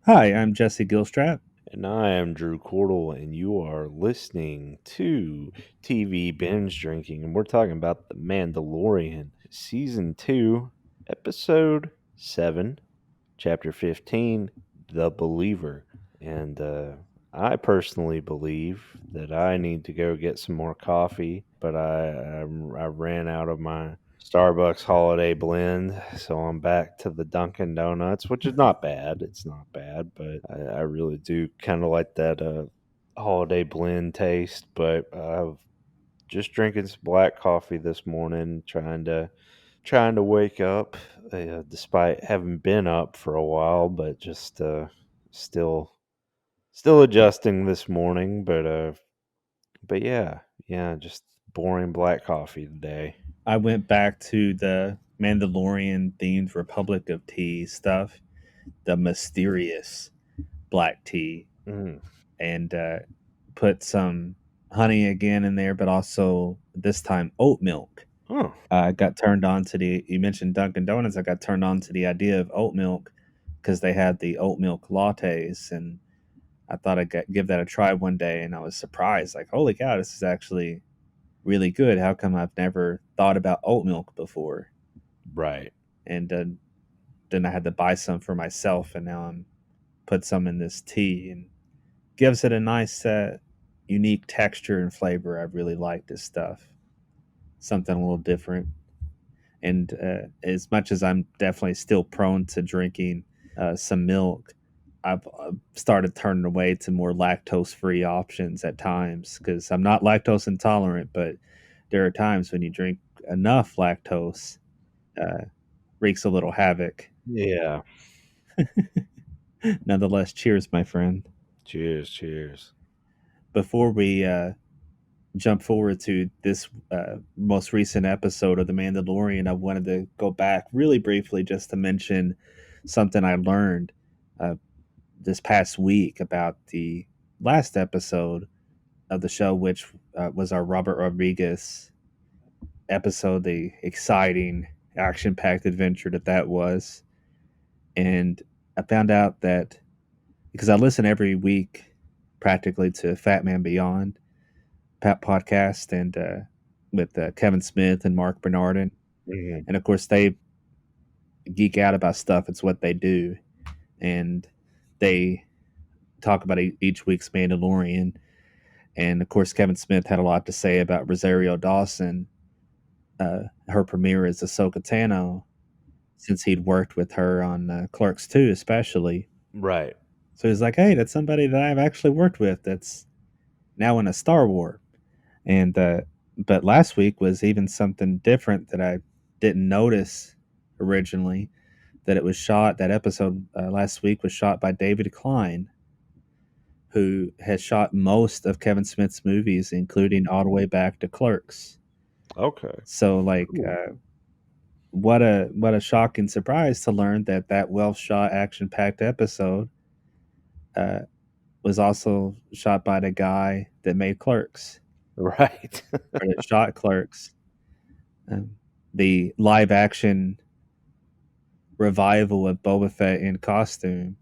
Hi, I'm Jesse Gilstrap. And I am Drew Cordell, and you are listening to TV Binge Drinking. And we're talking about The Mandalorian, Season 2, Episode 7, Chapter 15, The Believer. And I personally believe that I need to go get some more coffee, but I ran out of my Starbucks holiday blend, so I'm back to the Dunkin' Donuts, which is not bad. It's not bad, but I really do kind of like that holiday blend taste. But I've just drinking some black coffee this morning, trying to wake up, despite having been up for a while, but just still still adjusting this morning. But yeah, just boring black coffee today. I went back to the Mandalorian themed Republic of Tea stuff, the mysterious black tea, Mm. and put some honey again in there, but also this time oat milk. Oh, I got turned on to you mentioned Dunkin' Donuts. I got turned on to the idea of oat milk because they had the oat milk lattes, and I thought give that a try one day, and I was surprised. Like, holy cow, this is actually really good. How come I've never thought about oat milk before? right. And then I had to buy some for myself, and now I'm put some in this tea, and gives it a nice, unique texture and flavor. I really like this stuff. Something a little different. And as much as I'm definitely still prone to drinking some milk, I've started turning away to more lactose free options at times because I'm not lactose intolerant, but there are times when you drink enough lactose, uh, wreaks a little havoc. Yeah. Nonetheless, cheers, my friend. Cheers, cheers. Before we jump forward to this most recent episode of The Mandalorian, I wanted to go back really briefly just to mention something I learned uh, this past week about the last episode of the show, which was our Robert Rodriguez episode, the exciting, action packed adventure that was. And I found out that because I listen every week practically to Fat Man Beyond podcast and with Kevin Smith and Mark Bernardin. Mhm. And of course, they geek out about stuff. It's what they do. And they talk about each week's Mandalorian. And of course, Kevin Smith had a lot to say about Rosario Dawson, her premiere as Ahsoka Tano, since he'd worked with her on Clerks 2, especially. Right. So he's like, hey, that's somebody that I've actually worked with that's now in a Star Wars. And but last week was even something different that I didn't notice originally. That it was shot. That episode last week was shot by David Klein, who has shot most of Kevin Smith's movies, including all the way back to Clerks. Okay. So, like, Cool. what a shocking surprise to learn that that well shot, action packed episode uh, was also shot by the guy that made Clerks Right. or that shot Clerks. Um, the live action revival of Boba Fett in costume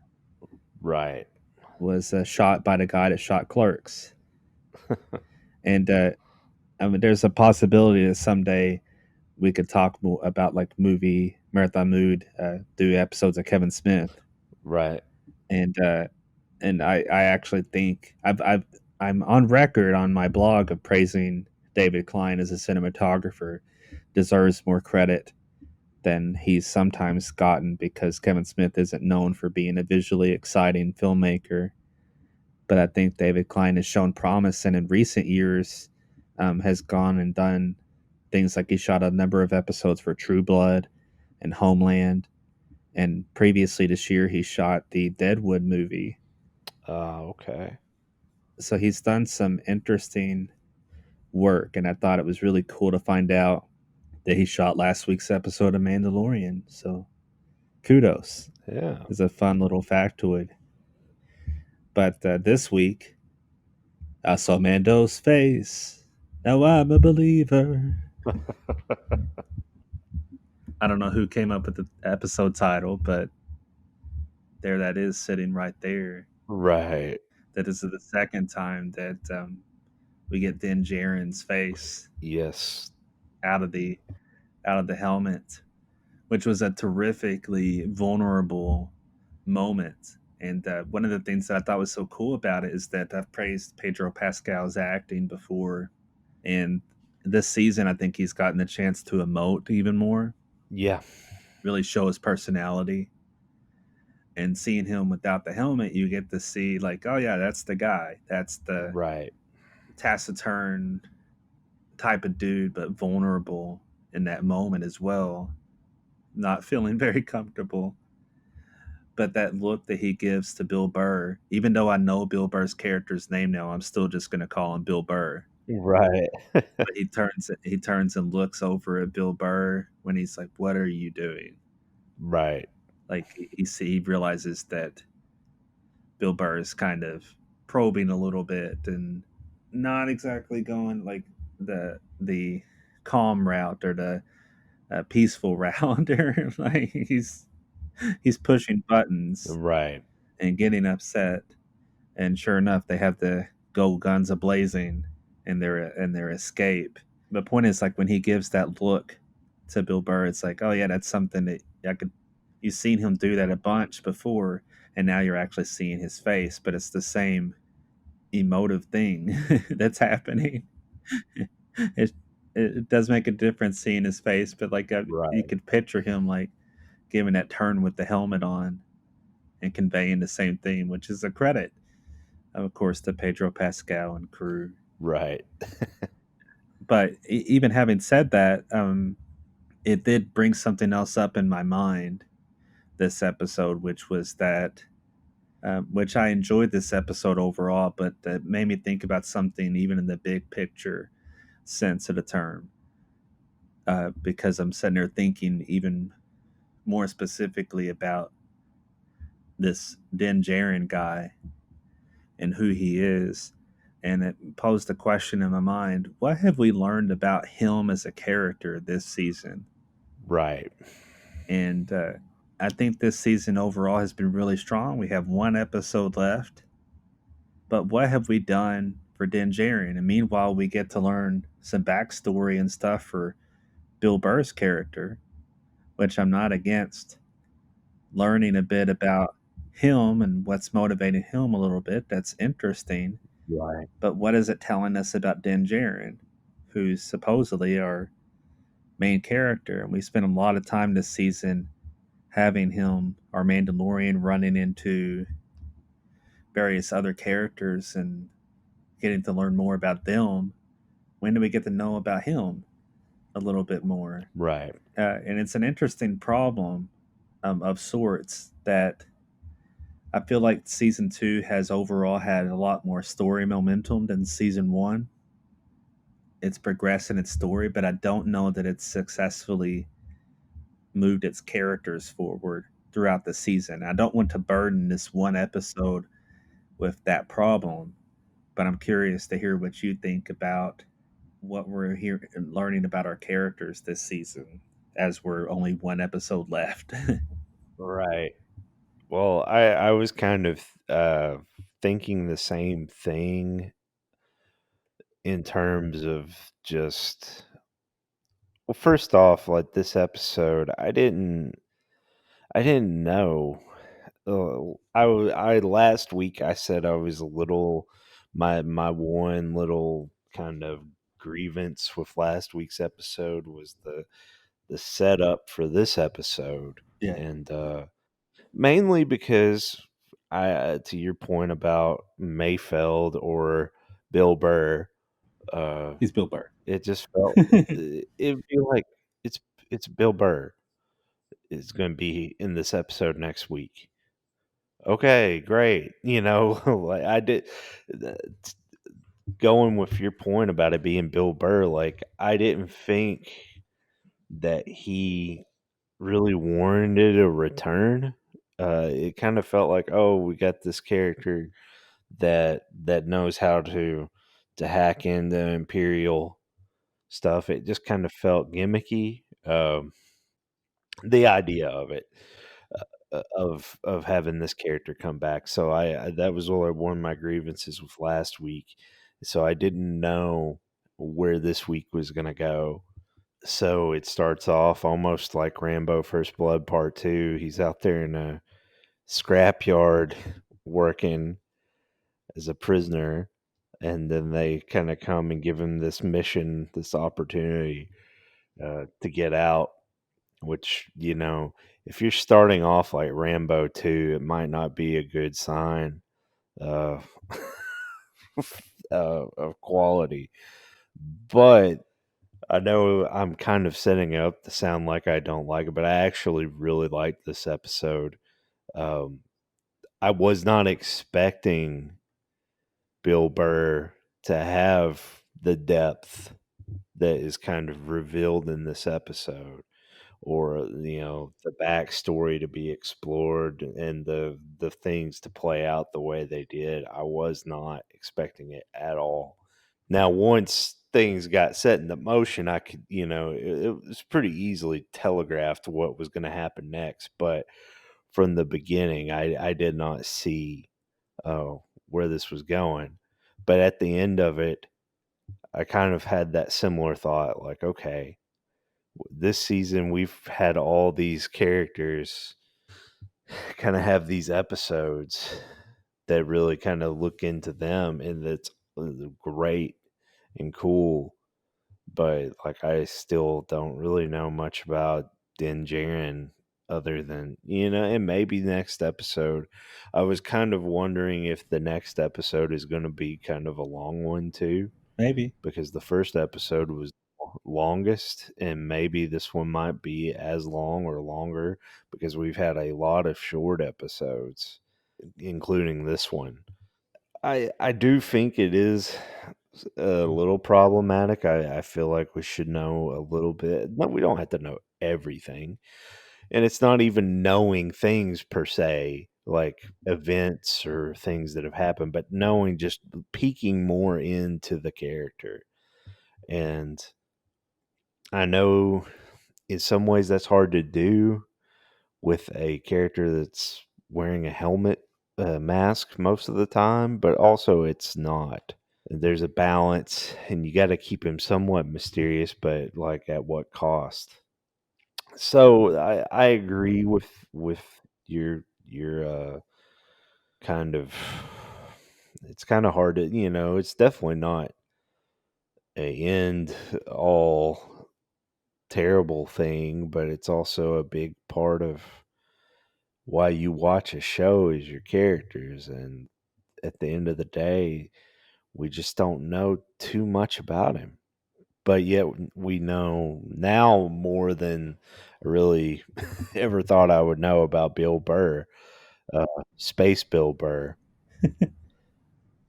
Right. was shot by the guy that shot Clerks. And I mean, there's a possibility that someday we could talk more about like movie marathon mood, do episodes of Kevin Smith, Right. and I actually think I'm on record on my blog of praising David Klein as a cinematographer, deserves more credit than he's sometimes gotten because Kevin Smith isn't known for being a visually exciting filmmaker. But I think David Klein has shown promise, and in recent years, has gone and done things like he shot a number of episodes for True Blood and Homeland, and previously this year he shot the Deadwood movie. Okay. So he's done some interesting work, and I thought it was really cool to find out that he shot last week's episode of Mandalorian. So kudos. Yeah. It's a fun little factoid. But this week, I saw Mando's face. Now I'm a believer. I don't know who came up with the episode title, but there that is sitting right there. Right. That is the second time that we get Din Djarin's face Yes. out of the helmet, which was a terrifically vulnerable moment. And one of the things that I thought was so cool about it is that I've praised Pedro Pascal's acting before, and this season I think he's gotten the chance to emote even more, Yeah. really show his personality. And seeing him without the helmet, you get to see like, oh yeah, that's the guy. That's the Right. taciturn type of dude, but vulnerable in that moment as well, not feeling very comfortable. But that look that he gives to Bill Burr, even though I know Bill Burr's character's name now, I'm still just going to call him Bill Burr. Right. But he turns and looks over at Bill Burr when he's like, "What are you doing?" Right. Like he realizes that Bill Burr is kind of probing a little bit and not exactly going like the calm route or the peaceful route, or like he's pushing buttons Right. and getting upset. And sure enough, they have to go guns a blazing in their escape. The point is, like when he gives that look to Bill Burr, it's like, oh yeah, that's something that I could. You've seen him do that a bunch before, and now you're actually seeing his face, but it's the same emotive thing that's happening. it it does make a difference seeing his face, but like you Right. could picture him like giving that turn with the helmet on and conveying the same thing, which is a credit, of course, to Pedro Pascal and crew. Right. But even having said that, it did bring something else up in my mind this episode, which was that, which I enjoyed this episode overall, but that made me think about something even in the big picture sense of the term. Because I'm sitting there thinking even more specifically about this Din Djarin guy and who he is. And it posed a question in my mind: what have we learned about him as a character this season? Right. And I think this season overall has been really strong. We have one episode left, but what have we done for Din Djarin? And meanwhile, we get to learn some backstory and stuff for Bill Burr's character, which I'm not against learning a bit about him and what's motivating him a little bit. That's interesting. Right. But what is it telling us about Din Djarin, who's supposedly our main character? And we spent a lot of time this season having him, our Mandalorian, running into various other characters and getting to learn more about them. When do we get to know about him a little bit more? Right. And it's an interesting problem of sorts that I feel like season two has overall had a lot more story momentum than season one. It's progressed in its story, but I don't know that it's successfully moved its characters forward throughout the season. I don't want to burden this one episode with that problem, but I'm curious to hear what you think about what we're here learning about our characters this season, as we're only one episode left. Right. Well, I was kind of thinking the same thing in terms of just, well, first off, like this episode, I didn't know. I last week I said I was a little, my one little kind of grievance with last week's episode was the setup for this episode, Yeah, and mainly because to your point about Mayfeld or Bill Burr, uh, he's Bill Burr. it just felt it feel like it's it's Bill Burr is going to be in this episode next week. Okay, great. Like I did, uh, going with your point about it being Bill Burr. Like I didn't think that he really warranted a return. It kind of felt like, oh, we got this character that knows how to hack into Imperial stuff. It just kind of felt gimmicky. The idea of it. of having this character come back. So I that was one of my grievances with last week. So I didn't know where this week was going to go. So it starts off almost like Rambo First Blood Part 2. He's out there in a scrapyard working as a prisoner, and then they kind of come and give him this mission, this opportunity to get out. Which, if you're starting off like Rambo 2, it might not be a good sign of of quality. But I know I'm kind of setting it up to sound like I don't like it, but I actually really liked this episode. Um, I was not expecting Bill Burr to have the depth that is kind of revealed in this episode, or the backstory to be explored and the things to play out the way they did. I was not expecting it at all. Now, once things got set into motion, I could, it was pretty easily telegraphed what was going to happen next. But from the beginning, I did not see where this was going. But at the end of it, I kind of had that similar thought, like, okay, this season we've had all these characters kind of have these episodes that really kind of look into them, and that's great and cool. But like, I still don't really know much about Din Djarin other than, and maybe next episode. I was kind of wondering if the next episode is going to be kind of a long one too, Maybe. because the first episode was longest, and maybe this one might be as long or longer, because we've had a lot of short episodes, including this one. I do think it is a little problematic. I feel like we should know a little bit. No, we don't have to know everything. And it's not even knowing things per se, like events or things that have happened, but knowing, just peeking more into the character. And I know in some ways that's hard to do with a character that's wearing a helmet, mask most of the time, but also it's not. There's a balance, and you got to keep him somewhat mysterious, but like at what cost? So I agree with your kind of. It's kind of hard to, it's definitely not a end all terrible thing, but it's also a big part of why you watch a show is your characters. And at the end of the day, we just don't know too much about him. But yet we know now more than I really ever thought I would know about Bill Burr, uh, Space Bill Burr.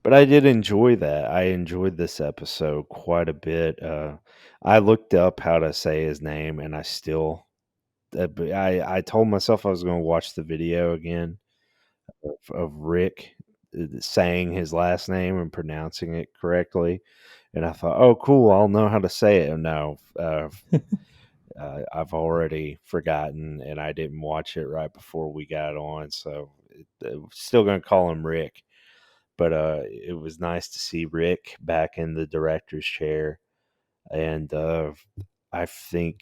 But I did enjoy that. I enjoyed this episode quite a bit. I looked up how to say his name, and I still but I told myself I was going to watch the video again of Rick saying his last name and pronouncing it correctly, and I thought, "Oh, cool! I'll know how to say it." No, I've already forgotten, and I didn't watch it right before we got on, so still going to call him Rick. But it was nice to see Rick back in the director's chair, and I think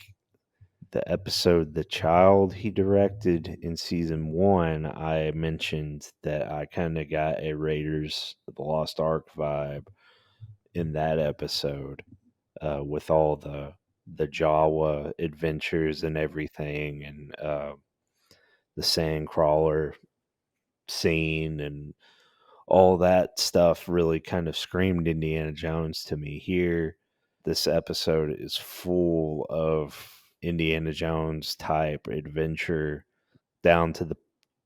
the episode The Child he directed in season 1, I mentioned that I kind of got a Raiders of the Lost Ark vibe in that episode, with all the Jawa adventures and everything, and the sandcrawler scene and all that stuff really kind of screamed Indiana Jones to me. Here, this episode is full of Indiana Jones type adventure, down to the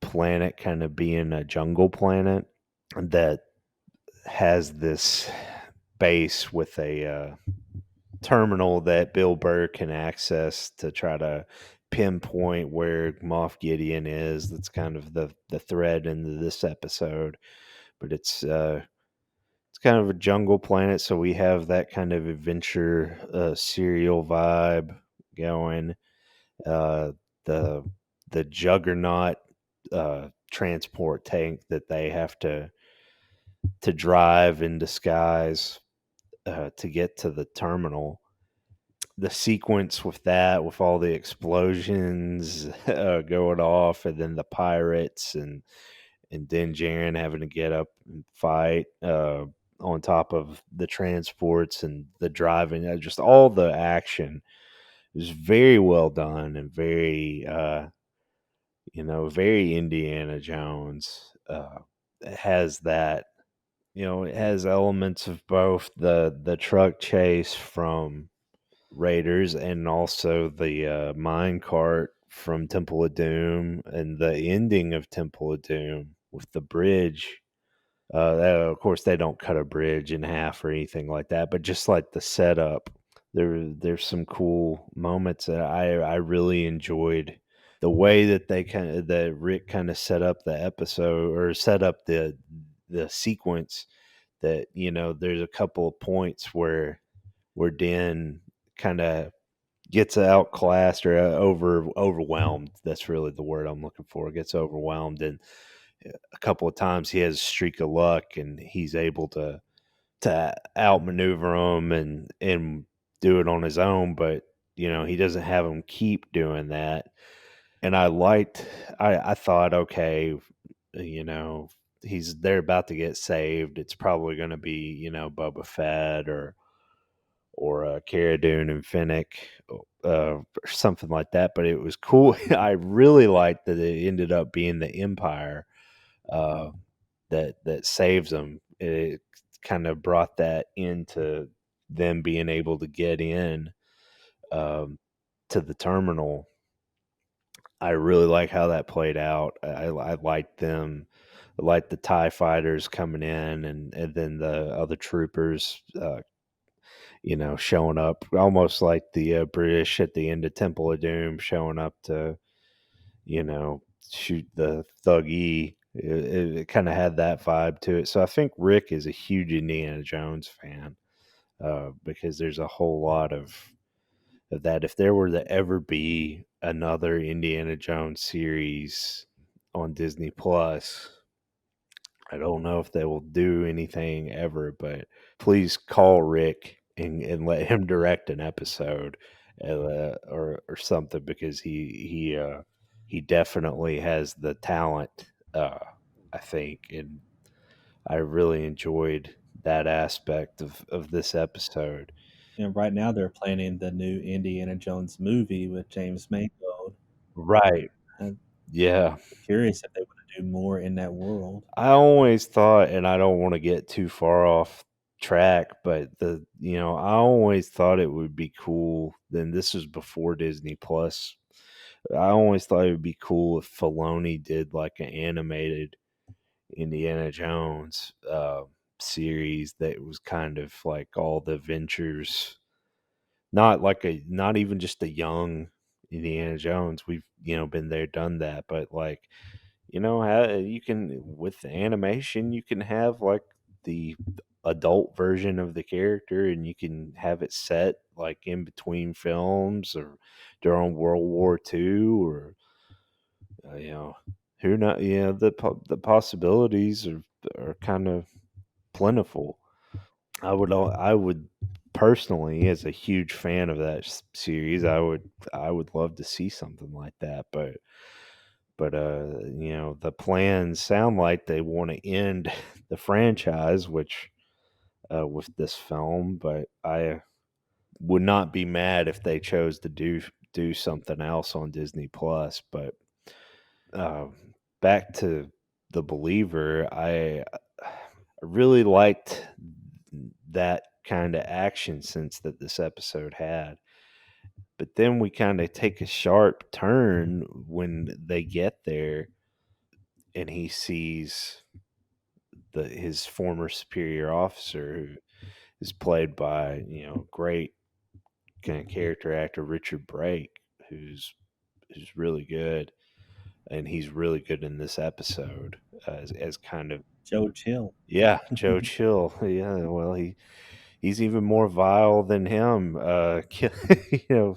planet kind of being a jungle planet that has this base with a terminal that Bill Burr can access to try to pinpoint where Moff Gideon is. That's kind of the thread into this episode. But it's kind of a jungle planet, so we have that kind of adventure, serial vibe going. Uh, the the Juggernaut. transport tank that they have to drive in disguise to get to the terminal. The sequence with that, with all the explosions going off, and then the pirates and Din Djarin having to get up and fight on top of the transports and the driving, just all the action is very well done and very, very Indiana Jones. It has that, it has elements of both the truck chase from Raiders and also the mine cart from Temple of Doom and the ending of Temple of Doom with the bridge. Of course, they don't cut a bridge in half or anything like that, but just like the setup, there's some cool moments that I really enjoyed. The way that that Rick kind of set up the episode or set up the sequence, that there's a couple of points where Dan kind of gets outclassed or overwhelmed. That's really the word I'm looking for. Gets overwhelmed, and a couple of times he has a streak of luck, and he's able to outmaneuver him and do it on his own. But he doesn't have him keep doing that. And I thought, okay, you know, they're about to get saved. It's probably going to be Boba Fett or Cara Dune and Finnick, or something like that. But it was cool. I really liked that it ended up being the Empire uh, that saves them. It kind of brought that into them being able to get in um, to the terminal. I really like how that played out. I liked them. I liked the TIE fighters coming in, and then the other troopers showing up almost like the British at the end of Temple of Doom showing up to, shoot the thuggy. It kind of had that vibe to it. So I think Rick is a huge Indiana Jones fan because there's a whole lot of that. If there were to ever be another Indiana Jones series on Disney Plus, I don't know if they will do anything ever, but please call Rick and let him direct an episode or something, because he definitely has the talent. I think, and I really enjoyed that aspect of this episode. And right now they're planning the new Indiana Jones movie with James Mangold. Right. I'm Yeah. curious if they want to do more in that world. I always thought, and I don't want to get too far off track, but I always thought it would be cool. Then this was before Disney Plus. I always thought it would be cool if Filoni did like an animated Indiana Jones series that was kind of like all the adventures, not even just a young Indiana Jones. We've been there, done that, but like you can, with the animation, you can have like the adult version of the character, and you can have it set like in between films or during World War II, or you know who not the possibilities are kind of plentiful. I would personally, as a huge fan of that series, I would love to see something like that, but the plans sound like they want to end the franchise, which with this film. But I would not be mad if they chose to do something else on Disney Plus. But uh, back to The Believer, I really liked that kind of action sense that this episode had. But then we kind of take a sharp turn when they get there and he sees his former superior officer, who is played by great kind of character actor Richard Brake, who's really good, and he's really good in this episode as kind of, Joe Chill. yeah, Joe Chill. Yeah, well, he's even more vile than him.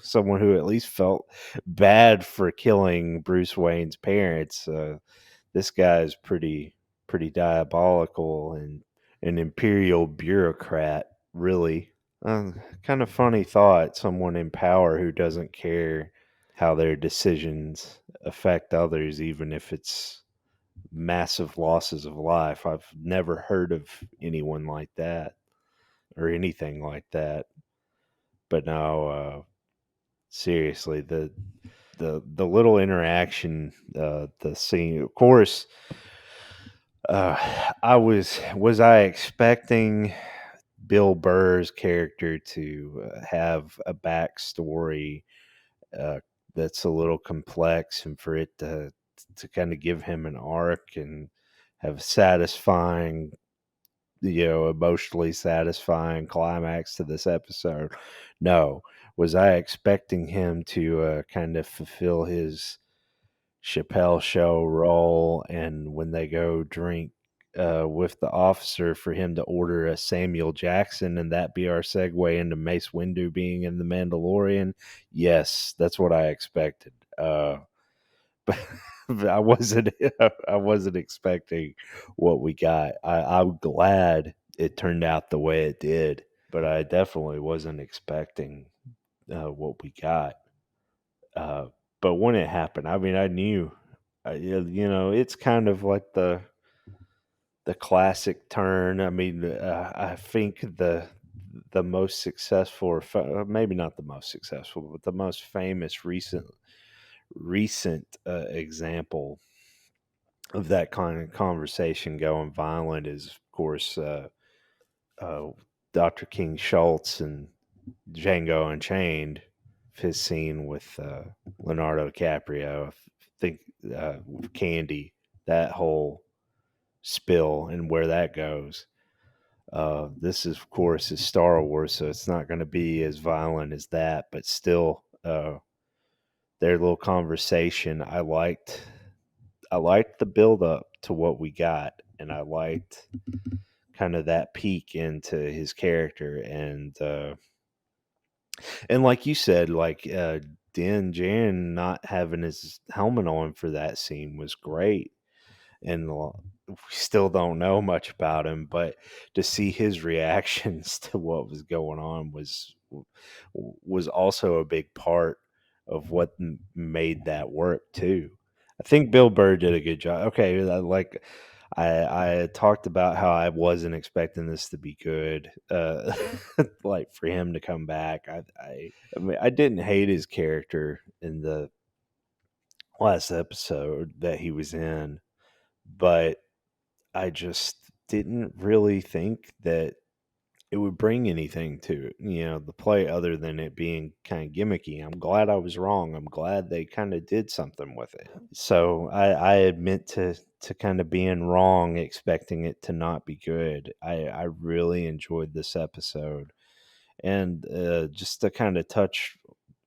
Someone who at least felt bad for killing Bruce Wayne's parents. this guy's pretty diabolical and an imperial bureaucrat, really. Kind of funny thought, someone in power who doesn't care how their decisions affect others, even if it's massive losses of life. I've never heard of anyone like that or anything like that. But no, seriously, the little interaction, the scene, of course. Was I expecting Bill Burr's character to have a backstory uh, that's a little complex, and for it to kind of give him an arc and have a satisfying, emotionally satisfying climax to this episode? No. Was I expecting him to kind of fulfill his Chappelle Show role, and when they go drink with the officer, for him to order a Samuel Jackson, and that be our segue into Mace Windu being in The Mandalorian? Yes, that's what I expected. But I wasn't I wasn't expecting what we got. I'm glad it turned out the way it did, but I definitely wasn't expecting what we got. Uh, but when it happened, I mean, I knew, it's kind of like the classic turn. I mean, I think the most successful, or maybe not the most successful, but the most famous recent example of that kind of conversation going violent is, of course, uh, Dr. King Schultz and Django Unchained, his scene with Leonardo DiCaprio. I think with Candy, that whole spill and where that goes. This is, of course, is Star Wars, so it's not going to be as violent as that, but still, their little conversation, I liked the build up to what we got, and I liked kind of that peek into his character, and like you said, like Din Jan not having his helmet on for that scene was great, and we still don't know much about him, but to see his reactions to what was going on was also a big part of what made that work too. I think Bill Burr did a good job. Okay, like I talked about how I wasn't expecting this to be good, like for him to come back. I mean, I didn't hate his character in the last episode that he was in, but I just didn't really think that it would bring anything to it, the play, other than it being kind of gimmicky. I'm glad I was wrong. I'm glad they kind of did something with it. So I admit to kind of being wrong, expecting it to not be good. I really enjoyed this episode, and just to kind of touch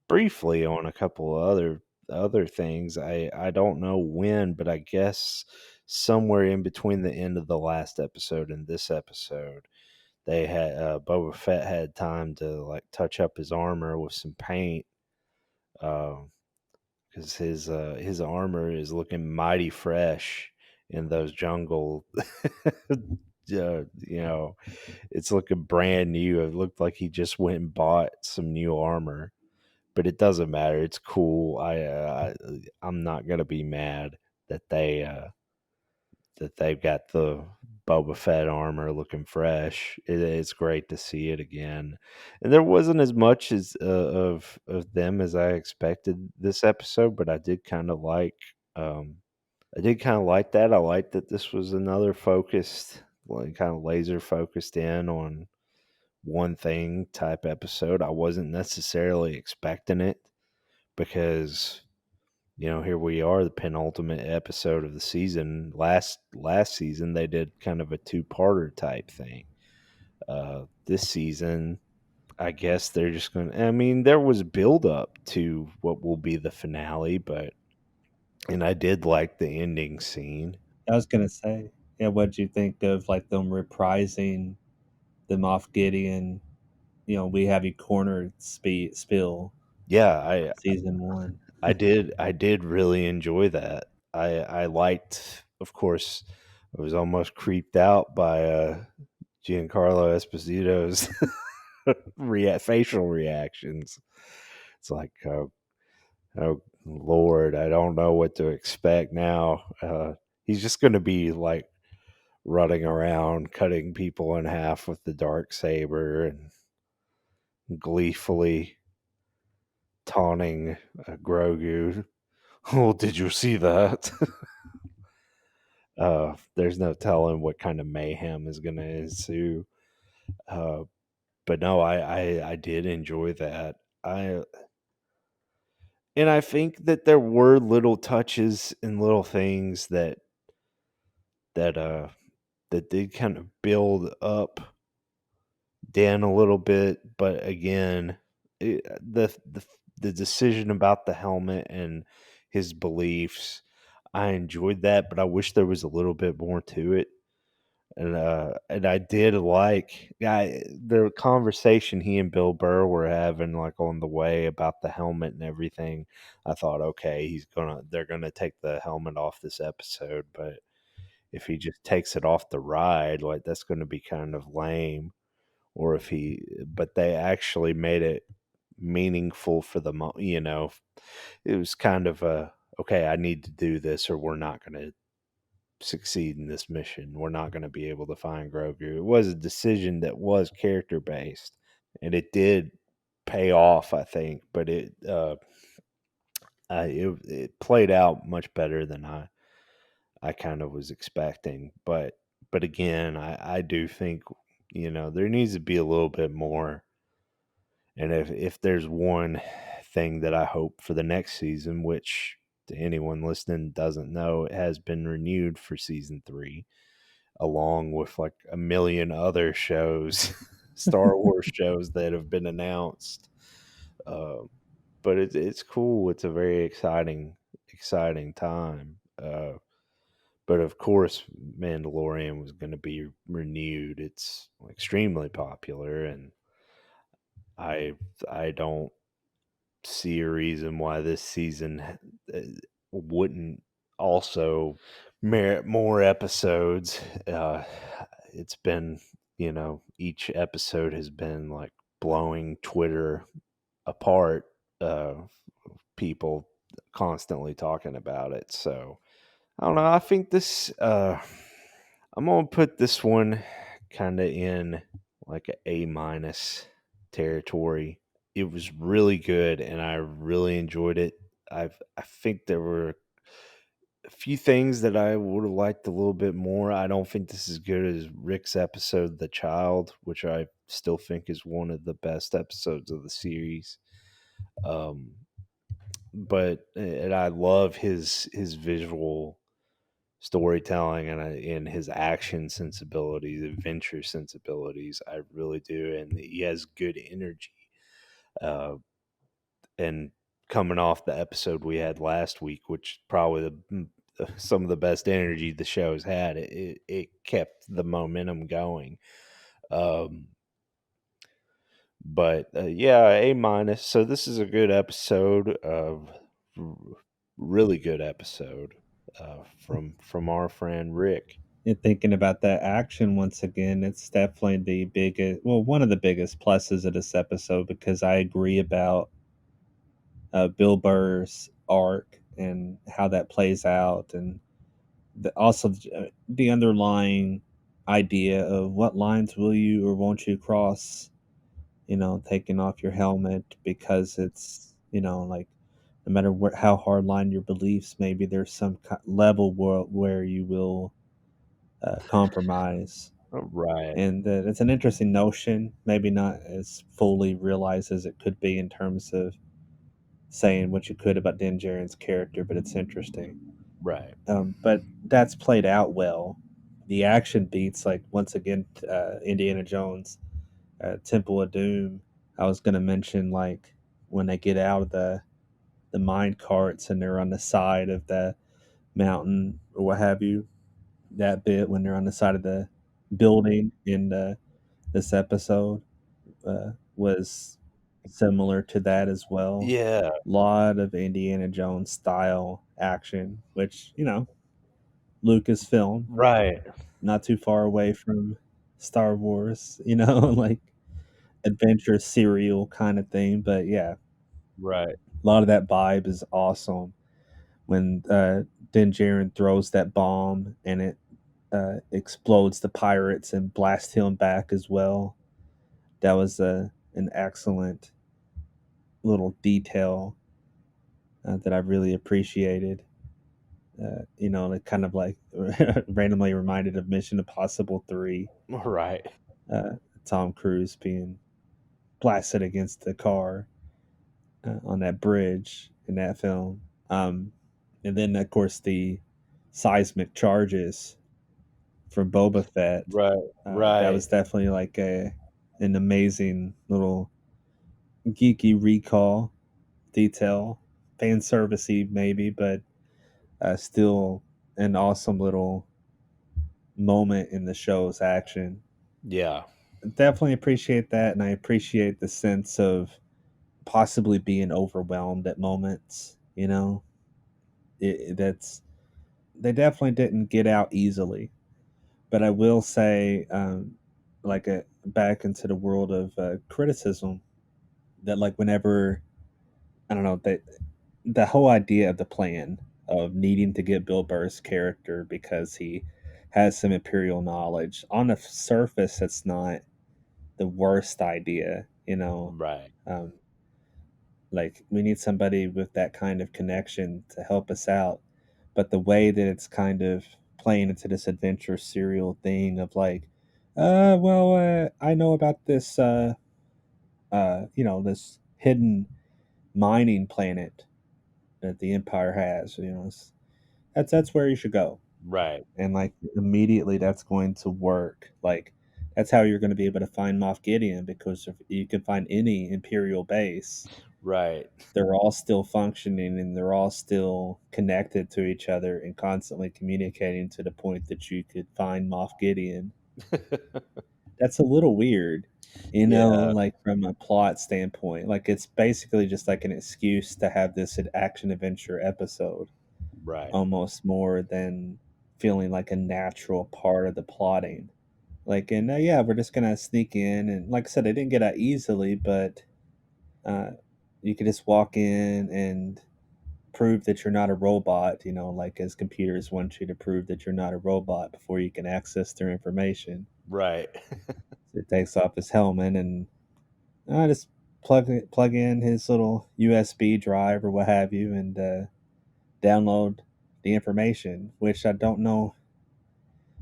briefly on a couple of other things. I don't know when, but I guess somewhere in between the end of the last episode and this episode, they had Boba Fett had time to like touch up his armor with some paint, because his armor is looking mighty fresh in those jungle. You know, it's looking brand new. It looked like he just went and bought some new armor, but it doesn't matter. It's cool. I'm not gonna be mad that they've got the Boba Fett armor looking fresh. It's great to see it again, and there wasn't as much as of them as I expected this episode, but Um, I did kind of like that. I liked that this was another focused, like kind of laser focused in on one thing type episode. I wasn't necessarily expecting it because here we are, the penultimate episode of the season. Last season they did kind of a two-parter type thing. This season, I guess they're just going to, I mean, there was build up to what will be the finale, and I did like the ending scene. I was gonna say, yeah, what'd you think of like them reprising the Moff Gideon? We have you cornered spill Yeah, I season one. I did really enjoy that. I liked. of course, I was almost creeped out by Giancarlo Esposito's facial reactions. It's like, oh Lord, I don't know what to expect now. He's just going to be like running around, cutting people in half with the dark saber, and gleefully taunting Grogu. Oh, did you see that? There's no telling what kind of mayhem is going to ensue. Uh, but no, I did enjoy that. I and I think that there were little touches and little things that uh that did kind of build up Dan a little bit, but again, the decision about the helmet and his beliefs, I enjoyed that, but I wish there was a little bit more to it. And I did like the conversation he and Bill Burr were having like on the way about the helmet and everything. I thought, okay, they're gonna take the helmet off this episode, but if he just takes it off the ride, like that's gonna be kind of lame. Or if he, but they actually made it meaningful for it was kind of a, okay, I need to do this or we're not gonna succeed in this mission. We're not going to be able to find Grogu. It was a decision that was character based, and it did pay off, I think. But it played out much better than I kind of was expecting. But again, I do think there needs to be a little bit more. And if there's one thing that I hope for the next season, which to anyone listening doesn't know, it has been renewed for season 3 along with like a million other shows, Star Wars shows that have been announced. Uh, but it's cool. It's a very exciting time. But of course, Mandalorian was going to be renewed. It's extremely popular, and I I don't see a reason why this season wouldn't also merit more episodes. It's been, each episode has been like blowing Twitter apart. People constantly talking about it. So I don't know. I think I'm gonna put this one kind of in like a minus territory. It was really good, and I really enjoyed it. I think there were a few things that I would have liked a little bit more. I don't think this is as good as Rick's episode, The Child, which I still think is one of the best episodes of the series. Um, and I love his visual storytelling and his action sensibilities, adventure sensibilities. I really do, and he has good energy. Uh, and coming off the episode we had last week, which probably some of the best energy the show's had, it kept the momentum going. Um, but yeah, A minus. So this is a good episode of really good episode from our friend Rick. And thinking about that action once again, it's definitely the biggest, well, one of the biggest pluses of this episode because I agree about Bill Burr's arc and how that plays out, and also the underlying idea of what lines will you or won't you cross, taking off your helmet because it's, like no matter how hard line your beliefs, maybe there's some level where you will compromise. Right, And it's an interesting notion, maybe not as fully realized as it could be in terms of saying what you could about Din Djarin's character, but it's interesting. right. But that's played out well. The action beats, like once again, Indiana Jones, Temple of Doom. I was going to mention like when they get out of the mine carts and they're on the side of the mountain or what have you. That bit when they're on the side of the building in this episode was similar to that as well. Yeah, Lot of Indiana Jones style action, which Lucasfilm, Right. not too far away from Star Wars, like adventure serial kind of thing. But yeah, Right. a lot of that vibe is awesome. When Din Djarin throws that bomb and it explodes the pirates and blasts him back as well. That was an excellent little detail that I really appreciated. It kind of like randomly reminded of Mission Impossible 3, Right. uh, Tom Cruise being blasted against the car on that bridge in that film. And then, of course, the seismic charges from Boba Fett. Right. That Right. was definitely like an amazing little geeky recall detail, fan servicey maybe, but still an awesome little moment in the show's action. Yeah. Definitely appreciate that, and I appreciate the sense of possibly being overwhelmed at moments. That's they definitely didn't get out easily. But I will say, back into the world of criticism, that like whenever I don't know that the whole idea of the plan of needing to get Bill Burr's character because he has some imperial knowledge on the surface, it's not the worst idea. Right. Um, like we need somebody with that kind of connection to help us out, but the way that it's kind of playing into this adventure serial thing of like, I know about this, this hidden mining planet that the Empire has. That's where you should go, Right. and like immediately that's going to work. Like that's how you're going to be able to find Moff Gideon because if you can find any Imperial base, Right. they're all still functioning and they're all still connected to each other and constantly communicating to the point that you could find Moff Gideon. That's a little weird, Yeah. like from a plot standpoint. Like it's basically just like an excuse to have this action adventure episode, Right. almost more than feeling like a natural part of the plotting. Like, and yeah, we're just gonna sneak in, and like I said, it didn't get out easily, but uh, you could just walk in and prove that you're not a robot. Like as computers want you to prove that you're not a robot before you can access their information. Right. So he takes off his helmet and just plug in his little USB drive or what have you, and download the information. Which I don't know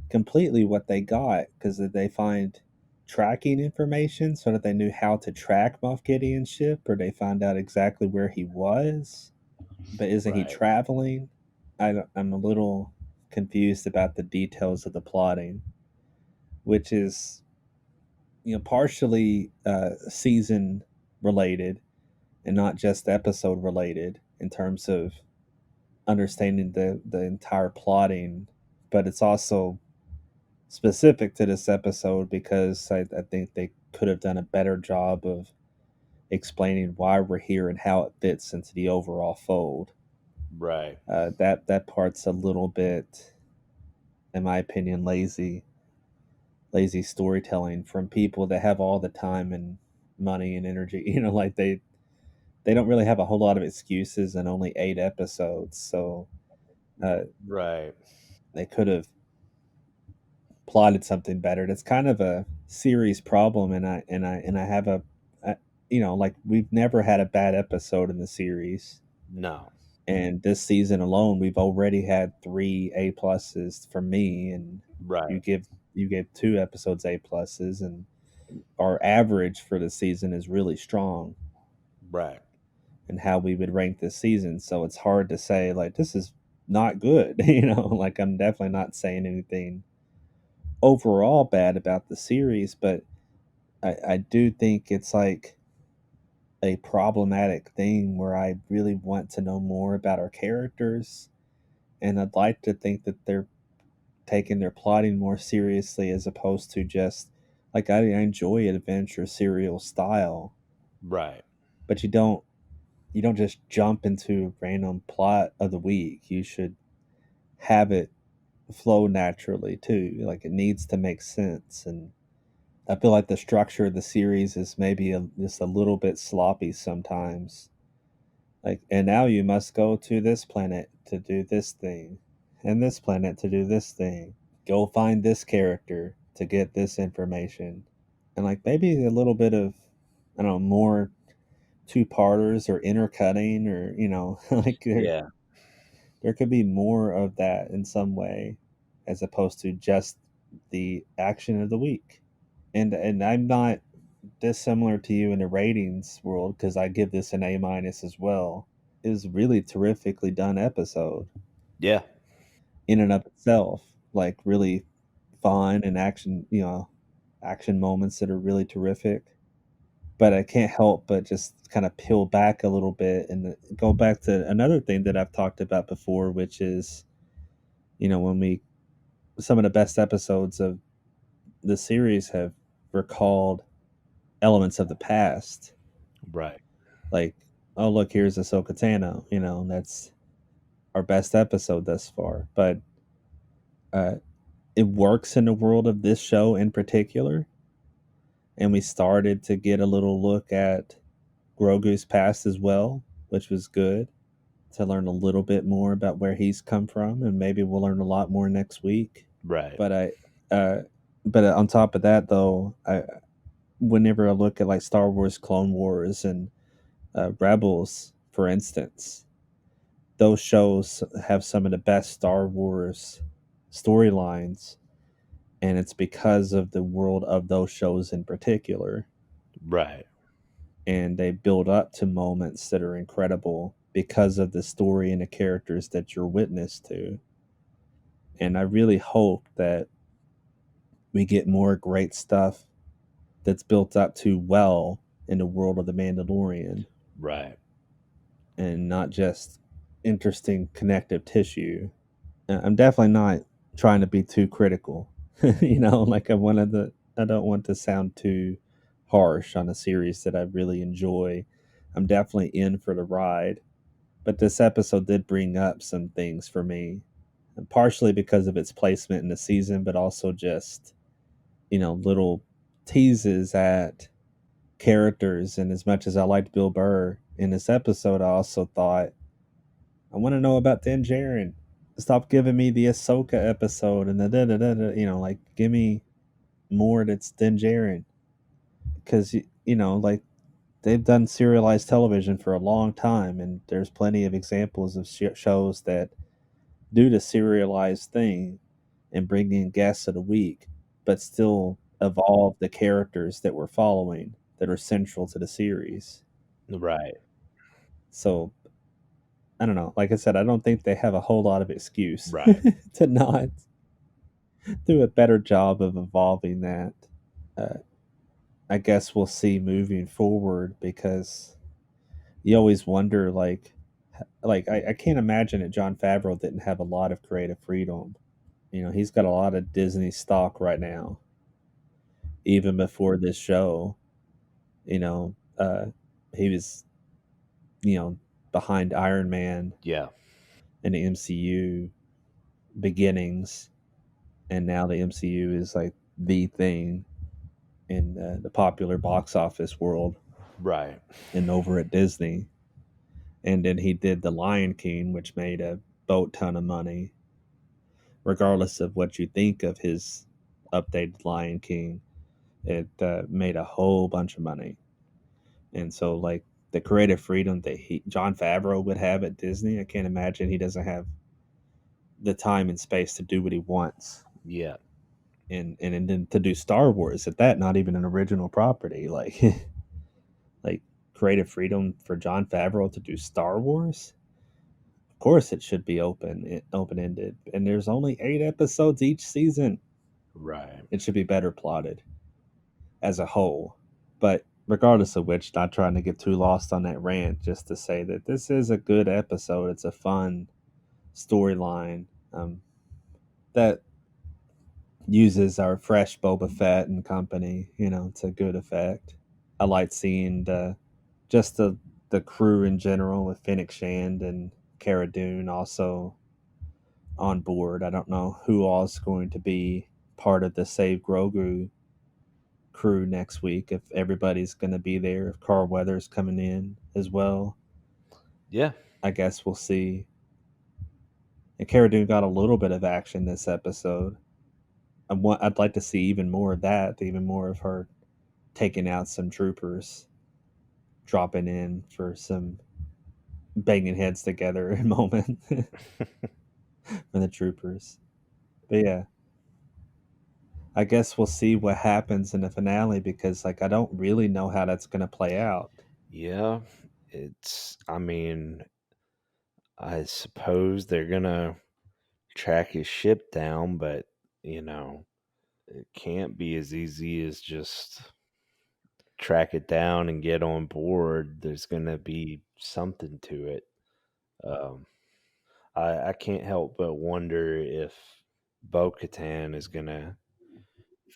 completely what they got because did they find tracking information so that they knew how to track Moff Gideon's ship, or they found out exactly where he was? But isn't he Right. traveling? I'm a little confused about the details of the plotting, which is partially season related and not just episode related in terms of understanding the entire plotting, but it's also specific to this episode because I think they could have done a better job of explaining why we're here and how it fits into the overall fold. Right. That part's a little bit, in my opinion, lazy storytelling from people that have all the time and money and energy. Like they don't really have a whole lot of excuses and only 8 episodes, so uh, Right. they could have plotted something better. That's kind of a series problem, and I have a like we've never had a bad episode in the series, No. and this season alone we've already had 3 A pluses from me, and you Right. give you gave 2 episodes A pluses, and our average for the season is really strong Right. and how we would rank this season. So it's hard to say like this is not good. Like I'm definitely not saying anything overall bad about the series, but I do think it's like a problematic thing where I really want to know more about our characters, and I'd like to think that they're taking their plotting more seriously as opposed to just like I enjoy adventure serial style, Right. but you don't just jump into random plot of the week. You should have it flow naturally too. Like it needs to make sense, and I feel like the structure of the series is maybe just a little bit sloppy sometimes. Like, and now you must go to this planet to do this thing, and this planet to do this thing. Go find this character to get this information, and like maybe a little bit of, I don't know, more two parters or intercutting, or like Yeah. there could be more of that in some way, as opposed to just the action of the week. And I'm not dissimilar to you in the ratings world because I give this an A minus as well. It was a really terrifically done episode Yeah. in and of itself, like really fun and action moments that are really terrific. But I can't help but just kind of peel back a little bit and go back to another thing that I've talked about before, which is, when we some of the best episodes of the series have recalled elements of the past. Right. Like, oh look, here's Ahsoka Tano. That's our best episode thus far. But uh, it works in the world of this show in particular, and we started to get a little look at Grogu's past as well, which was good to learn a little bit more about where he's come from, and maybe we'll learn a lot more next week. Right. But uh, on top of that, though, whenever I look at like Star Wars, Clone Wars, and Rebels, for instance, those shows have some of the best Star Wars storylines, and it's because of the world of those shows in particular. Right. And they build up to moments that are incredible because of the story and the characters that you're witness to. And I really hope that we get more great stuff that's built up to well in the world of the Mandalorian, Right. and not just interesting connective tissue. I'm definitely not trying to be too critical. Like I don't want to sound too harsh on a series that I really enjoy. I'm definitely in for the ride. But this episode did bring up some things for me, and partially because of its placement in the season, but also just, little teases at characters. And as much as I liked Bill Burr in this episode, I also thought, I want to know about Din Djarin. Stop giving me the Ahsoka episode and the da da da da. Like give me more that's Din Djarin, because like they've done serialized television for a long time, and there's plenty of examples of shows that do the serialized thing and bring in guests of the week, but still evolve the characters that we're following that are central to the series. Right. So I don't know. Like I said, I don't think they have a whole lot of excuse Right. to not do a better job of evolving that. Uh, I guess we'll see moving forward, because you always wonder, I can't imagine that John Favreau didn't have a lot of creative freedom. He's got a lot of Disney stock right now, even before this show. You know, he was, behind Iron Man Yeah. and the MCU beginnings, and now the MCU is like the thing in the popular box office world Right. and over at Disney. And then he did The Lion King, which made a boat ton of money, regardless of what you think of his updated Lion King. It made a whole bunch of money. And so, like, the creative freedom that John Favreau would have at Disney, I can't imagine he doesn't have the time and space to do what he wants. Yeah. And then to do Star Wars at that, not even an original property, like like creative freedom for John Favreau to do Star Wars. Of course, it should be open ended, and there's only 8 episodes each season. Right. It should be better plotted as a whole. But regardless of which, not trying to get too lost on that rant, just to say that this is a good episode. It's a fun storyline, that uses our fresh Boba Fett and company, to good effect. I like seeing just the crew in general with Fennec Shand and Cara Dune also on board. I don't know who all is going to be part of the Save Grogu crew next week. If everybody's going to be there, if Carl Weathers coming in as well, Yeah. I guess we'll see. And Cara Dune got a little bit of action this episode. I'd like to see even more of that, even more of her taking out some troopers, dropping in for some banging heads together moment for the troopers. But yeah, I guess we'll see what happens in the finale because like I don't really know how that's going to play out. Yeah. I mean, I suppose they're going to track his ship down, but, you know, it can't be as easy as just track it down and get on board. There's going to be something to it. Um, I can't help but wonder if Bo Katan is going to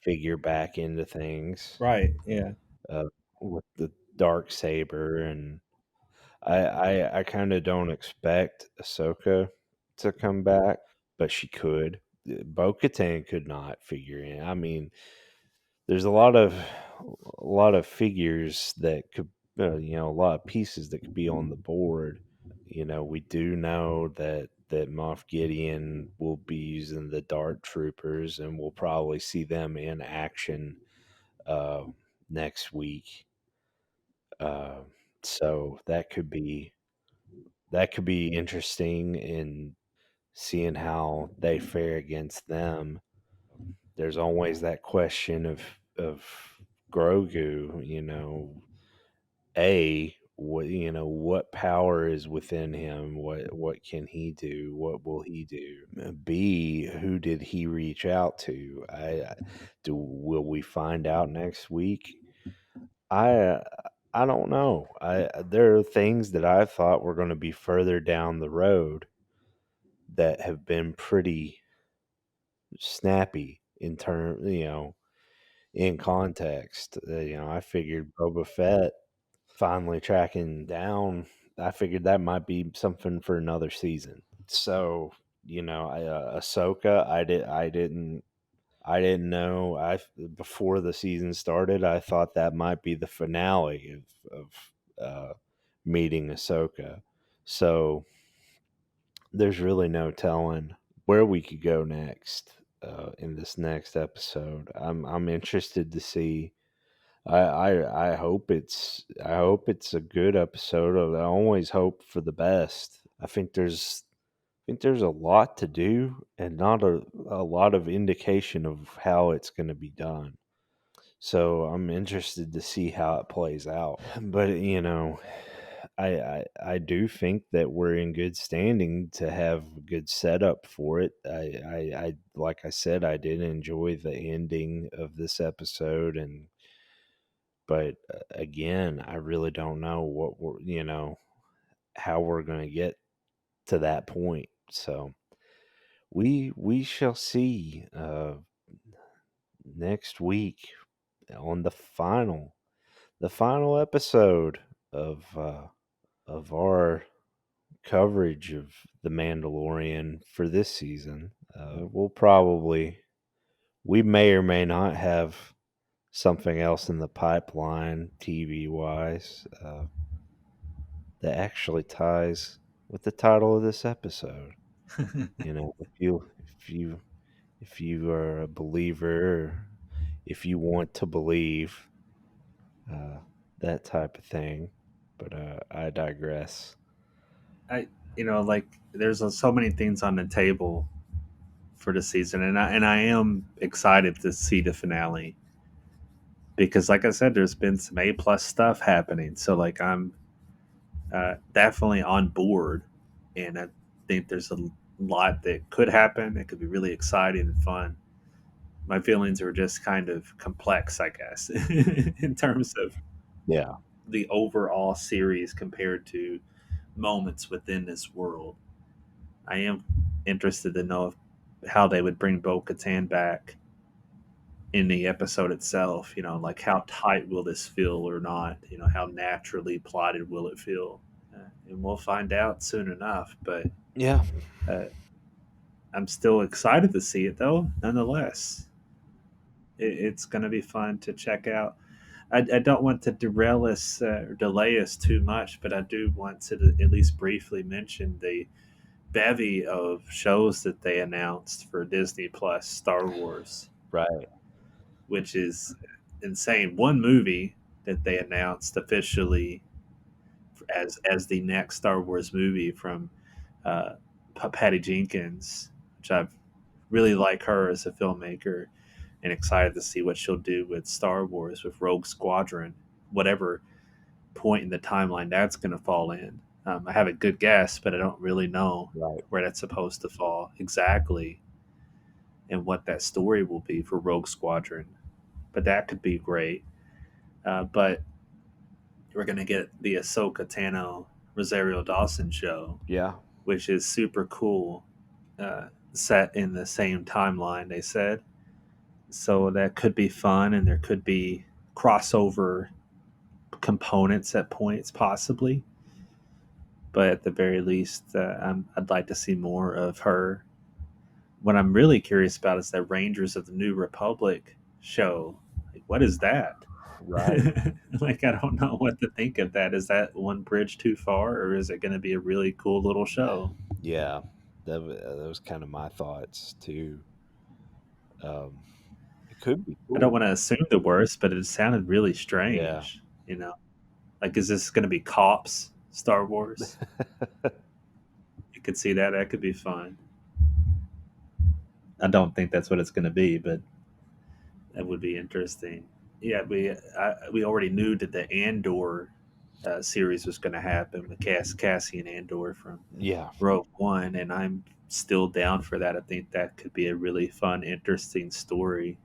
figure back into things Right. Yeah. uh, with the dark saber, and I kind of don't expect Ahsoka to come back, but she could. Bo Katan could not figure in. I mean, there's a lot of figures that could, a lot of pieces that could be on the board. We do know that Moff Gideon will be using the Dart Troopers, and we'll probably see them in action uh, next week. Uh, so that could be interesting in seeing how they fare against them. There's always that question of Grogu. What power is within him? What can he do? What will he do? B, who did he reach out to? Will we find out next week? I I don't know. There are things that I thought were going to be further down the road that have been pretty snappy in context. I figured Boba Fett finally tracking down. I figured that might be something for another season. So, Ahsoka, I didn't know. Before the season started, I thought that might be the finale of meeting Ahsoka. So there's really no telling where we could go next in this next episode. I'm interested to see. I hope it's a good episode. I always hope for the best. I think there's a lot to do and not a lot of indication of how it's going to be done. So I'm interested to see how it plays out. But I do think that we're in good standing to have a good setup for it. I like I said, I did enjoy the ending of this episode, but again, I really don't know how we're going to get to that point. So we shall see next week on the final episode of our coverage of The Mandalorian for this season. We may or may not have something else in the pipeline, TV wise, that actually ties with the title of this episode. If you are a believer, or if you want to believe, uh, that type of thing. But I digress. I like there's so many things on the table for the season, and I am excited to see the finale because, like I said, there's been some A+ stuff happening. So like I'm definitely on board, and I think there's a lot that could happen. It could be really exciting and fun. My feelings are just kind of complex, I guess, in terms of Yeah. the overall series compared to moments within this world. I am interested to know how they would bring Bo Katan back in the episode itself. Like how tight will this feel or not? How naturally plotted will it feel? And we'll find out soon enough. But Yeah. uh, I'm still excited to see it though. Nonetheless, it's going to be fun to check out. I don't want to derail us or delay us too much, but I do want to at least briefly mention the bevy of shows that they announced for Disney Plus Star Wars, Right. which is insane. One movie that they announced officially as the next Star Wars movie from uh, Patty Jenkins, which I really like her as a filmmaker, and excited to see what she'll do with Star Wars with Rogue Squadron, whatever point in the timeline that's going to fall in. I have a good guess, but I don't really know Right. where that's supposed to fall exactly and what that story will be for Rogue Squadron. But that could be great. But we're going to get the Ahsoka Tano Rosario Dawson show, Yeah. which is super cool, set in the same timeline, they said. So that could be fun, and there could be crossover components at points, possibly. But at the very least, I'd like to see more of her. What I'm really curious about is that Rangers of the New Republic show. Like, what is that? Right. Like, I don't know what to think of that. Is that one bridge too far, or is it going to be a really cool little show? Yeah. That was kind of my thoughts too. Um, it could be I don't cool. want to assume the worst, but it sounded really Yeah. strange. You know, like, is this going to be cops Star Wars? You could see that. That could be fun. I don't think that's what it's going to be, but that would be interesting. Yeah, we already knew that the Andor series was going to happen with Cassian Andor from Yeah. Rogue One, and I'm still down for that. I think that could be a really fun, interesting story.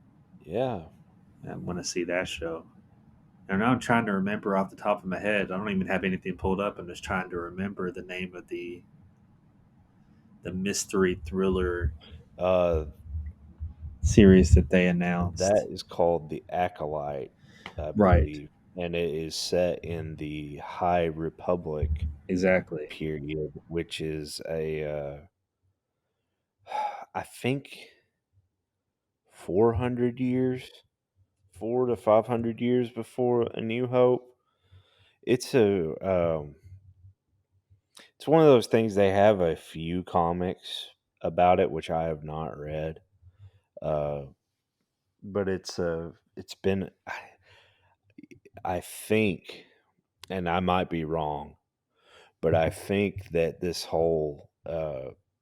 Yeah. I want to see that show. And now I'm trying to remember off the top of my head. I don't even have anything pulled up. I'm just trying to remember the name of the mystery thriller Uh, series that they that announced. is called The Acolyte, I Right. believe, and it is set in the High Republic Exactly. period, which is I think 400 years, 400 to 500 years before A New Hope. It's a it's one of those things. They have a few comics about it, which I have not read. Uh, but it's been I think, and I might be wrong, but I think that this whole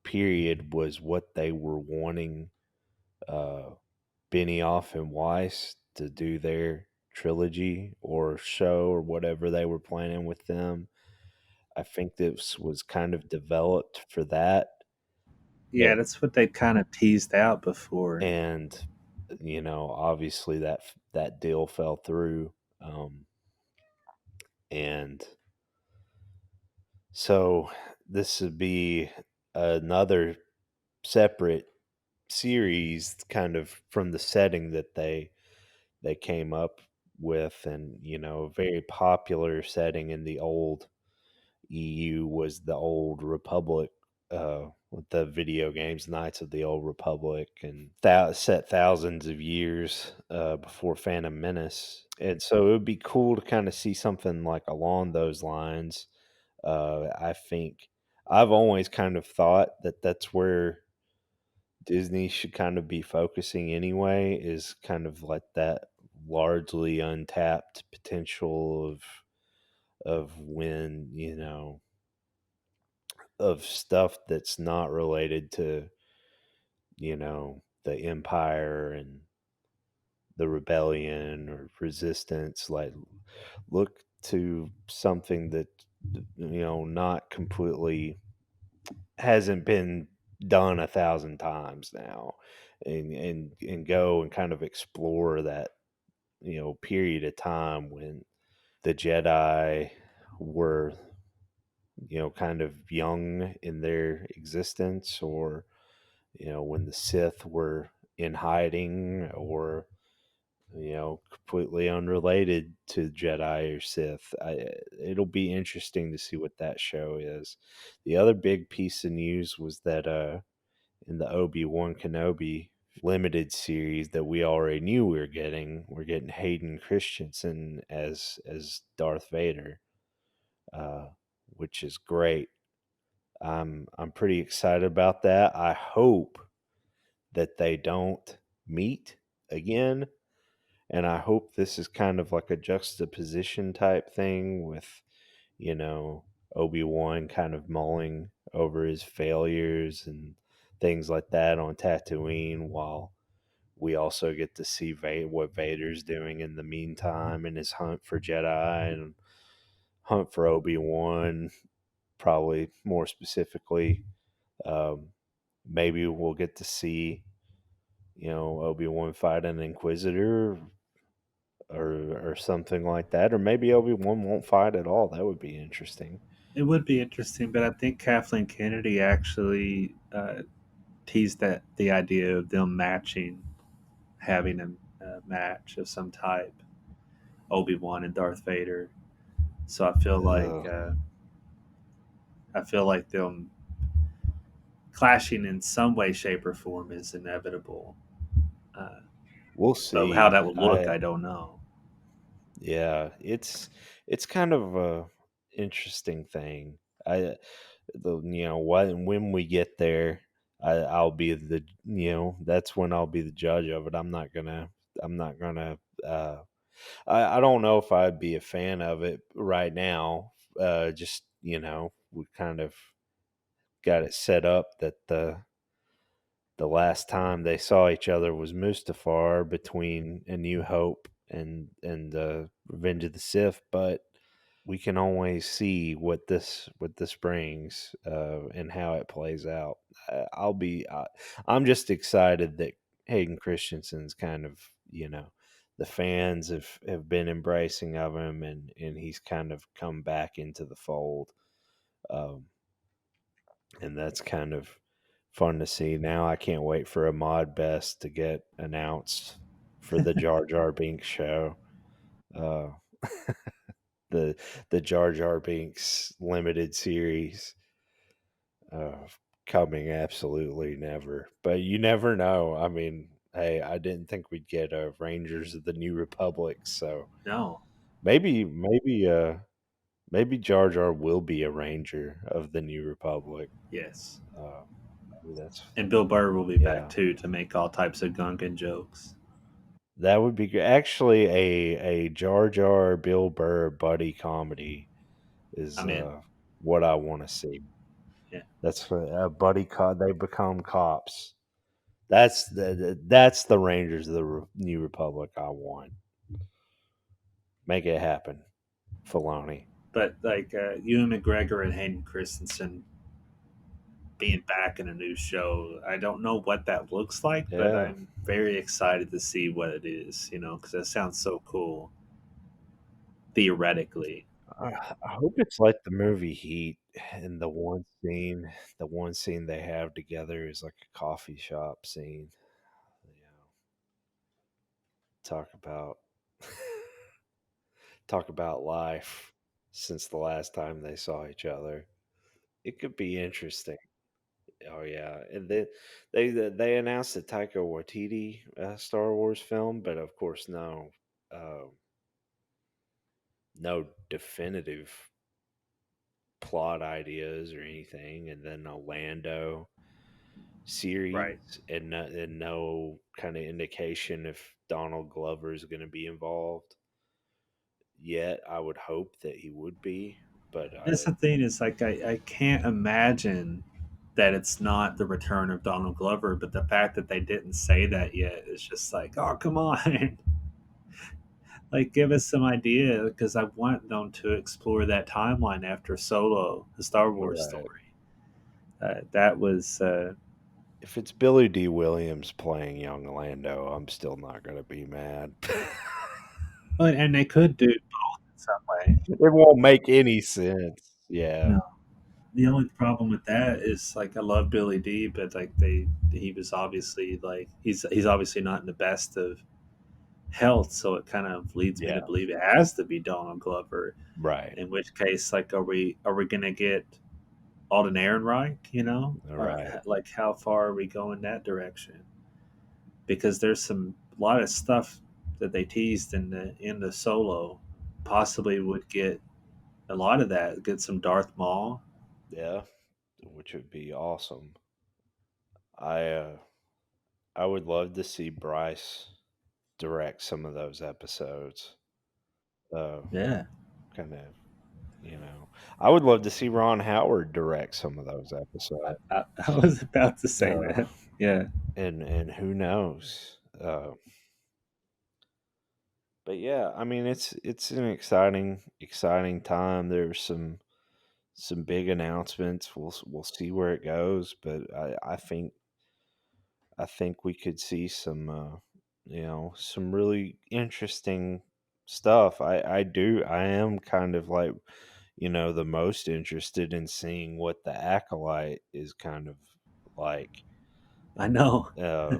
period was what they were wanting uh, Benioff and Weiss to do their trilogy or show or whatever they were planning with them. I think this was kind of developed for that, Yeah, and, that's what they kind of teased out before. and obviously that deal fell through, and so this would be another separate series, kind of from the setting that they came up with, and a very popular setting in the old EU was the Old Republic, with the video games Knights of the Old Republic, and set thousands of years before Phantom Menace. And so it would be cool to kind of see something like along those lines. I think I've always kind of thought that that's where Disney should kind of be focusing anyway, is kind of like that largely untapped potential of when, of stuff that's not related to, the empire and the rebellion or resistance. Like, look to something that, not completely hasn't been done 1,000 times now, and go and kind of explore that, period of time when the Jedi were, kind of young in their existence, or when the Sith were in hiding, or completely unrelated to Jedi or Sith. It'll be interesting to see what that show is. The other big piece of news was that in the Obi-Wan Kenobi limited series that we already knew we were getting. We're getting Hayden Christensen as Darth Vader, uh, which is great. I'm pretty excited about that. I hope that they don't meet again, and I hope this is kind of like a juxtaposition type thing with, you know, Obi-Wan kind of mulling over his failures and things like that on Tatooine, while we also get to see what Vader's doing in the meantime in his hunt for Jedi and hunt for Obi-Wan, probably more specifically. Um, Maybe we'll get to see, you know, Obi-Wan fight an Inquisitor or something like that, or maybe Obi-Wan won't fight at all. That would be interesting. It would be interesting, but I think Kathleen Kennedy actually teased that the idea of them matching, having a match of some type, Obi Wan and Darth Vader. So Ugh. I feel like them clashing in some way, shape, or form is inevitable. Uh, We'll but how see. that would look, I don't know. Yeah, it's kind of a interesting thing. I you know what, when we get there, I'll be the, you know, that's when I'll be the judge of it. I'm not gonna I don't know if I'd be a fan of it right now. Just, you know, we kind of got it set up that the last time they saw each other was Mustafar between A New Hope and Revenge of the Sith, but we can always see what this brings, and how it plays out. I'm just excited that Hayden Christensen's kind of, you know, the fans have been embracing of him, and he's kind of come back into the fold. Um, and that's kind of fun to see. Now I can't wait for a mod best to get announced for the Jar Jar Binks show. Uh, the the Jar Jar Binks limited series, uh, coming absolutely never. But you never know. I mean, hey, I didn't think we'd get Rangers of the New Republic, so No, maybe Jar Jar will be a Ranger of the New Republic. yes. Uh, Maybe that's And Bill Burr will be back yeah. too to make all types of Gungan jokes. That would be good. Actually, a Jar Jar Bill Burr buddy comedy is I'm in. what I want to see. Yeah. That's a buddy cop. They become cops. That's the Rangers of the New Republic I want. Make it happen, Filoni. But like Ewan McGregor and Hayden Christensen being back in a new show, I don't know what that looks like, but Yeah, I'm very excited to see what it is, because that sounds so cool, theoretically. I hope it's like the movie Heat, and the one scene they have together is like a coffee shop scene. You know, talk about talk about life since the last time they saw each other. It could be interesting. Oh yeah, and then they announced a Taika Waititi Star Wars film, but of course uh, no definitive plot ideas or anything. And then a Lando series, Right. and no kind of indication if Donald Glover is going to be involved yet. I would hope that he would be, but That's the thing is like I can't imagine that it's not the return of Donald Glover, but the fact that they didn't say that yet is just like, oh come on, like give us some idea because I want them to explore that timeline after Solo, the Star Wars right. story. That was If it's Billy D. Williams playing young Lando, I'm still not going to be mad. and they could do both in some way. It won't make any sense. Yeah. No, the only problem with that is like I love Billy D, but like he was obviously like he's obviously not in the best of health, so it kind of leads me to Yeah. believe it has to be Donald Glover. Right. In which case, like, are we gonna get? Alden Ehrenreich, All or right. like how far are we going that direction? Because there's a lot of stuff that they teased in the Solo, possibly would get a lot of that, get some Darth Maul. Yeah, which would be awesome. I uh, I would love to see Bryce direct some of those episodes. Uh, Yeah, kind of, you know, I would love to see Ron Howard direct some of those episodes. I was about to say Uh, that. Yeah, and who knows? But yeah, I mean, it's an exciting time. There's some big announcements. We'll see where it goes, but I think we could see some some really interesting stuff. I am kind of like the most interested in seeing what the acolyte is kind of like, I know. uh,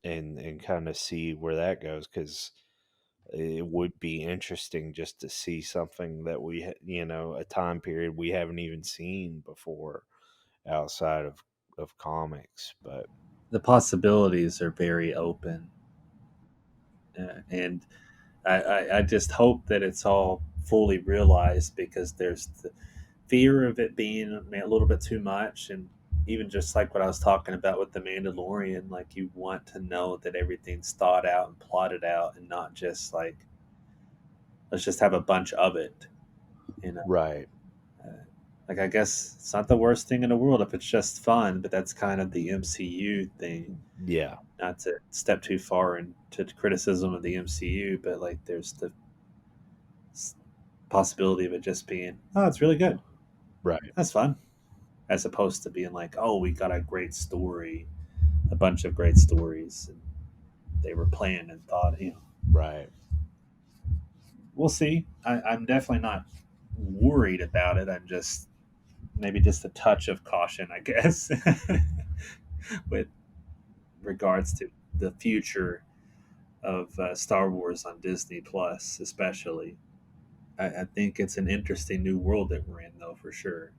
and kind of see where that goes, because it would be interesting just to see something that a time period we haven't even seen before outside of comics. But The possibilities are very open, and I just hope that it's all fully realized, because there's the fear of it being a little bit too much. And even just like what I was talking about with the Mandalorian, like you want to know that everything's thought out and plotted out, and not just like, let's just have a bunch of it, you know. right, Uh, like, I guess it's not the worst thing in the world if it's just fun, but that's kind of the MCU thing. yeah, Not to step too far into criticism of the MCU, but like there's the possibility of it just being, oh, it's really good. right, That's fun. As opposed to being like, oh, we got a great story, a bunch of great stories, and they were planned and thought. right. We'll see. I'm definitely not worried about it. I'm just maybe just a touch of caution, I guess, with regards to the future of Star Wars on Disney Plus, especially. I think it's an interesting new world that we're in, though, for sure.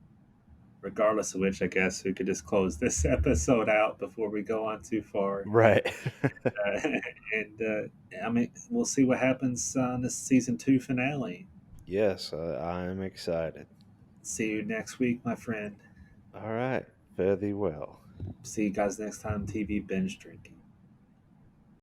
Regardless of which, I guess we could just close this episode out before we go on too far. Right. And I mean, we'll see what happens on this season 2 finale. Yes, I'm excited. See you next week, my friend. All right. Fare thee well. See you guys next time. TV Binge Drinking.